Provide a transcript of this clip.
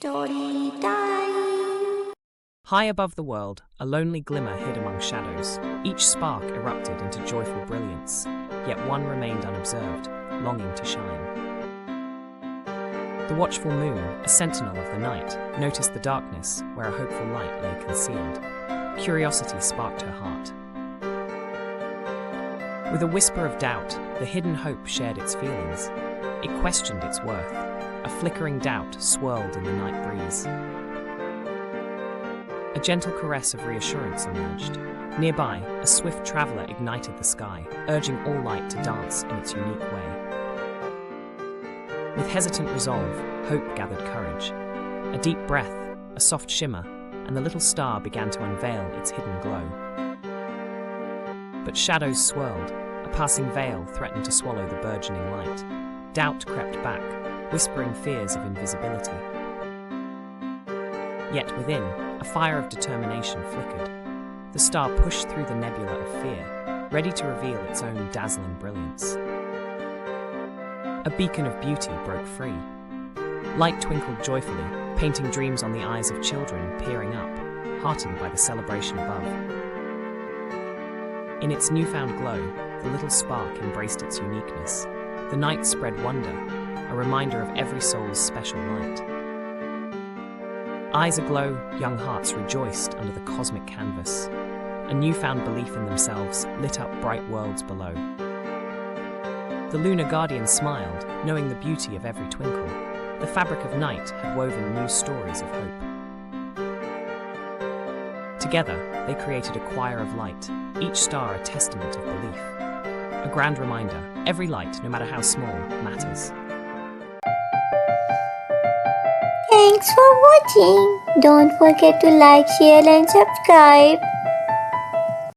Story time! High above the world, a lonely glimmer hid among shadows. Each spark erupted into joyful brilliance, yet one remained unobserved, longing to shine. The watchful moon, a sentinel of the night, noticed the darkness where a hopeful light lay concealed. Curiosity sparked her heart. With a whisper of doubt, the hidden hope shared its feelings. It questioned its worth. A flickering doubt swirled in the night breeze. A gentle caress of reassurance emerged. Nearby, a swift traveler ignited the sky, urging all light to dance in its unique way. With hesitant resolve, hope gathered courage. A deep breath, a soft shimmer, and the little star began to unveil its hidden glow. But shadows swirled. A passing veil threatened to swallow the burgeoning light. Doubt crept back, whispering fears of invisibility. Yet within, a fire of determination flickered. The star pushed through the nebula of fear, ready to reveal its own dazzling brilliance. A beacon of beauty broke free. Light twinkled joyfully, painting dreams on the eyes of children peering up, heartened by the celebration above. In its newfound glow, the little spark embraced its uniqueness. The night spread wonder, a reminder of every soul's special light. Eyes aglow, young hearts rejoiced under the cosmic canvas. A newfound belief in themselves lit up bright worlds below. The lunar guardian smiled, knowing the beauty of every twinkle. The fabric of night had woven new stories of hope. Together, they created a choir of light, each star a testament of belief. A grand reminder, every light, no matter how small, matters. Thanks for watching. Don't forget to like, share and subscribe.